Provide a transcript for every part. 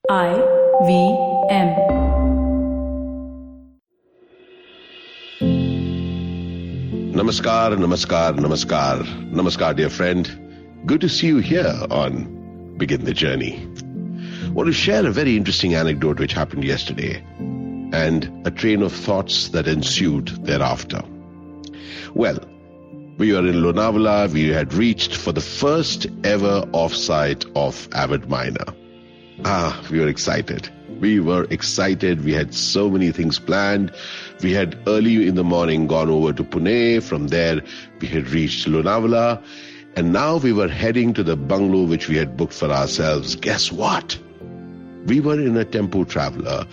IVM. Namaskar, namaskar, namaskar. Namaskar, dear friend. Good to see you here on Begin the Journey. I want to share a very interesting anecdote which happened yesterday and a train of thoughts that ensued thereafter. Well, we were in Lonavala. We had reached for the first ever offsite of Avid Miner. We were excited. We had so many things planned. We had early in the morning gone over to Pune. From there, we had reached Lonavala. And now we were heading to the bungalow which we had booked for ourselves. Guess what? We were in a tempo traveler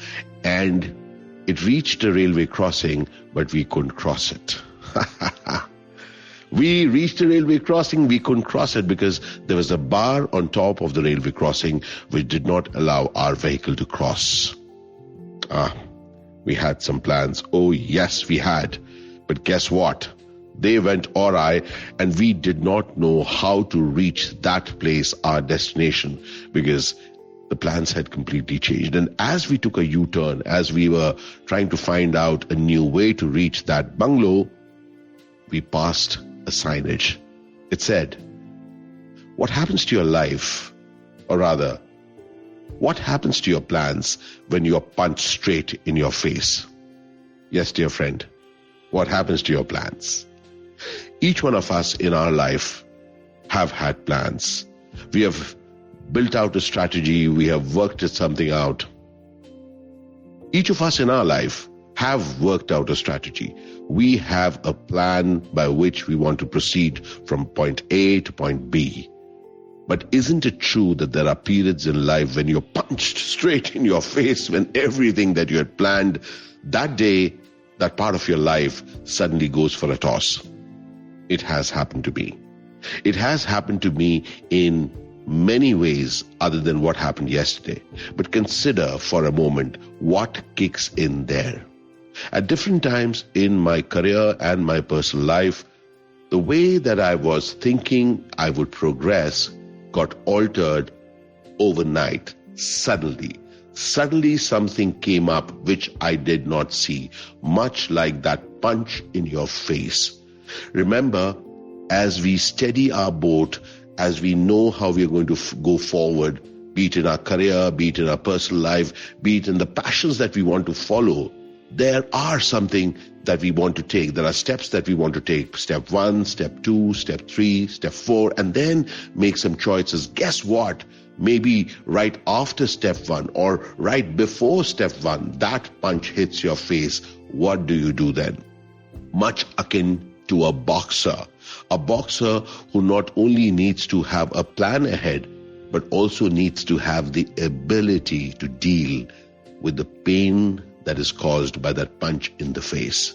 and it reached a railway crossing, but we couldn't cross it. We reached a railway crossing, we couldn't cross it because there was a bar on top of the railway crossing which did not allow our vehicle to cross. We had some plans. Oh yes, we had. But guess what? They went awry and we did not know how to reach that place, our destination, because the plans had completely changed. And as we took a U-turn, as we were trying to find out a new way to reach that bungalow, we passed a signage. It said, "What happens to your life?" Or rather, what happens to your plans when you are punched straight in your face? Yes, dear friend, what happens to your plans? Each one of us in our life have had plans. We have built out a strategy. We have worked something out. Each of us in our life have worked out a strategy. We have a plan by which we want to proceed from point A to point B. But isn't it true that there are periods in life when you're punched straight in your face, when everything that you had planned that day, that part of your life, suddenly goes for a toss? It has happened to me. It has happened to me in many ways other than what happened yesterday. But consider for a moment what kicks in there. At different times in my career and my personal life, the way that I was thinking I would progress got altered overnight. Suddenly something came up which I did not see, much like that punch in your face. Remember, as we steady our boat, as we know how we are going to go forward, be it in our career, be it in our personal life, be it in the passions that we want to follow, there are something that we want to take. There are steps that we want to take. Step 1, step 2, step 3, step 4, and then make some choices. Guess what? Maybe right after step 1 or right before step 1, that punch hits your face. What do you do then? Much akin to a boxer who not only needs to have a plan ahead, but also needs to have the ability to deal with the pain that is caused by that punch in the face.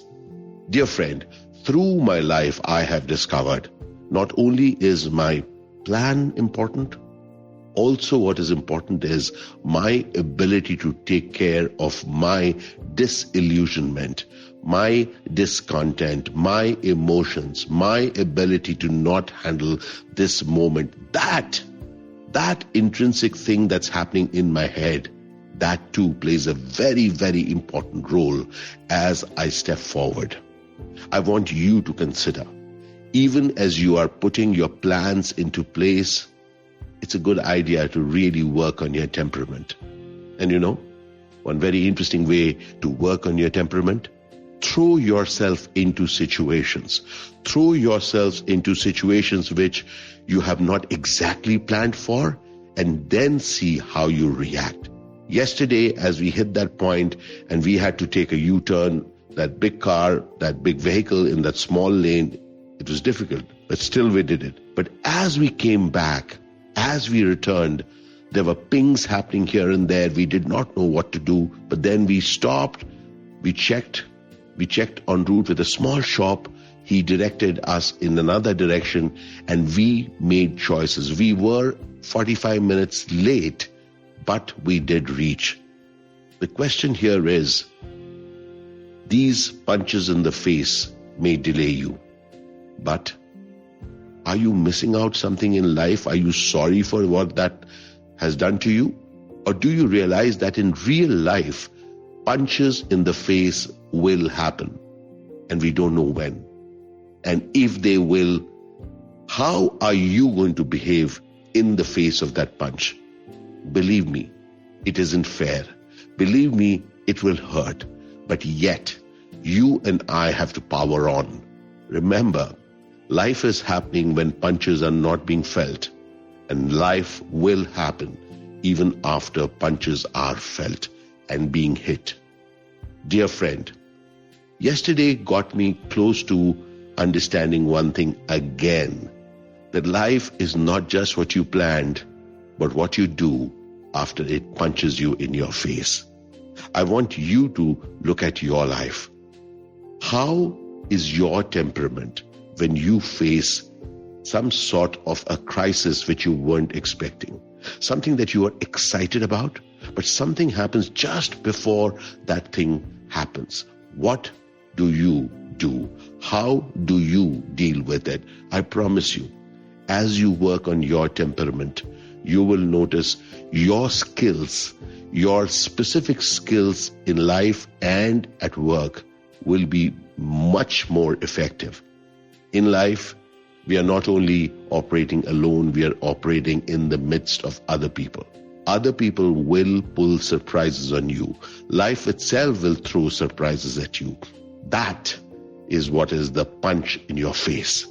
Dear friend, through my life, I have discovered not only is my plan important, also what is important is my ability to take care of my disillusionment, my discontent, my emotions, my ability to not handle this moment. That intrinsic thing that's happening in my head, that too plays a very, very important role as I step forward. I want you to consider, even as you are putting your plans into place, it's a good idea to really work on your temperament. And you know, one very interesting way to work on your temperament, throw yourself into situations. Throw yourselves into situations which you have not exactly planned for, and then see how you react. Yesterday, as we hit that point and we had to take a U-turn, that big car, that big vehicle in that small lane, it was difficult, but still we did it. But as we came back, as we returned, there were pings happening here and there. We did not know what to do, but then we stopped, we checked en route with a small shop. He directed us in another direction and we made choices. We were 45 minutes late, but we did reach. The question here is, these punches in the face may delay you, but are you missing out something in life? Are you sorry for what that has done to you? Or do you realize that in real life, punches in the face will happen and we don't know when? And if they will, how are you going to behave in the face of that punch? Believe me, it isn't fair. Believe me, it will hurt. But yet, you and I have to power on. Remember, life is happening when punches are not being felt. And life will happen even after punches are felt and being hit. Dear friend, yesterday got me close to understanding one thing again, that life is not just what you planned, but what you do after it punches you in your face. I want you to look at your life. How is your temperament when you face some sort of a crisis which you weren't expecting? Something that you are excited about, but something happens just before that thing happens. What do you do? How do you deal with it? I promise you, as you work on your temperament, you will notice your skills, your specific skills in life and at work will be much more effective. In life, we are not only operating alone, we are operating in the midst of other people. Other people will pull surprises on you. Life itself will throw surprises at you. That is what is the punch in your face.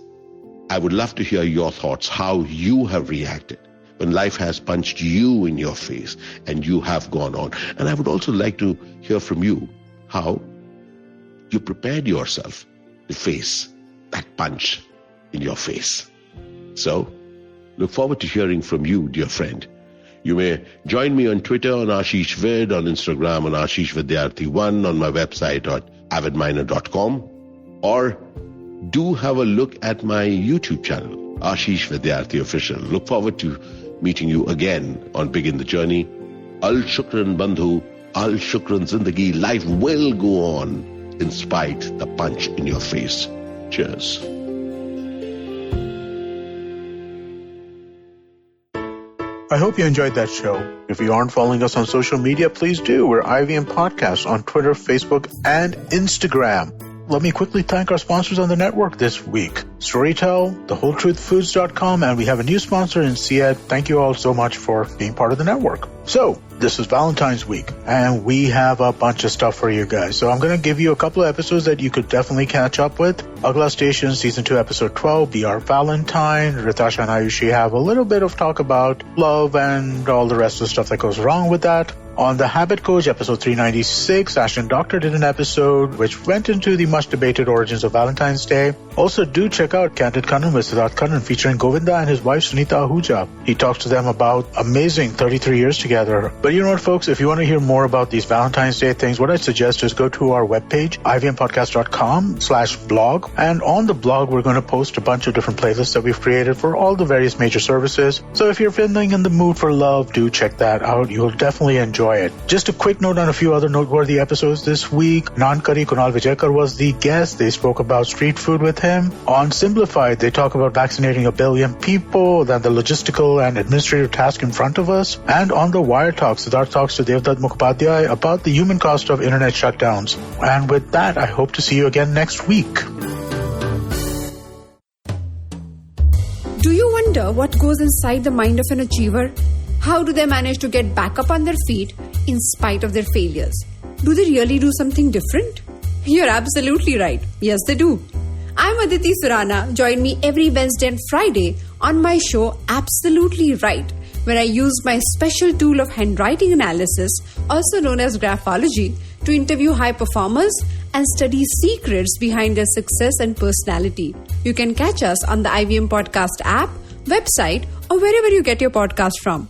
I would love to hear your thoughts, how you have reacted when life has punched you in your face and you have gone on. And I would also like to hear from you how you prepared yourself to face that punch in your face. So, look forward to hearing from you, dear friend. You may join me on Twitter on Ashish Vid, on Instagram on Ashish Vidyarthi1, on my website at avidminer.com, or do have a look at my YouTube channel, Ashish Vidyarthi Official. Look forward to meeting you again on Begin the Journey. Al Shukran Bandhu, Al Shukran Zindagi. Life will go on in spite the punch in your face. Cheers. I hope you enjoyed that show. If you aren't following us on social media, please do. We're IVM Podcast on Twitter, Facebook, and Instagram. Let me quickly thank our sponsors on the network this week. Storytel, thewholetruthfoods.com, and we have a new sponsor in Syed. Thank you all so much for being part of the network. So, this is Valentine's week, and we have a bunch of stuff for you guys. So I'm going to give you a couple of episodes that you could definitely catch up with. Agla Station, Season 2, Episode 12, Be Our Valentine. Ritasha and Ayushi have a little bit of talk about love and all the rest of the stuff that goes wrong with that. On The Habit Coach, episode 396, Ashton Doctor did an episode which went into the much-debated origins of Valentine's Day. Also, do check out Candid Kannan with Siddharth Kannan featuring Govinda and his wife Sunita Ahuja. He talks to them about amazing 33 years together. But you know what, folks? If you want to hear more about these Valentine's Day things, what I'd suggest is go to our webpage, ivmpodcast.com/blog. And on the blog, we're going to post a bunch of different playlists that we've created for all the various major services. So if you're feeling in the mood for love, do check that out. You'll definitely enjoy it. Just a quick note on a few other noteworthy episodes this week. Nankari Kunal Vijayakar was the guest. They spoke about street food with him. On Simplified, they talk about vaccinating 1 billion people, then the logistical and administrative task in front of us. And on the Wire Talk, Siddharth talks to Devdutt Mukhopadhyay about the human cost of internet shutdowns. And with that, I hope to see you again next week. Do you wonder what goes inside the mind of an achiever? How do they manage to get back up on their feet in spite of their failures? Do they really do something different? You're absolutely right. Yes, they do. I'm Aditi Surana. Join me every Wednesday and Friday on my show Absolutely Right, where I use my special tool of handwriting analysis, also known as graphology, to interview high performers and study secrets behind their success and personality. You can catch us on the IVM Podcast app, website, or wherever you get your podcast from.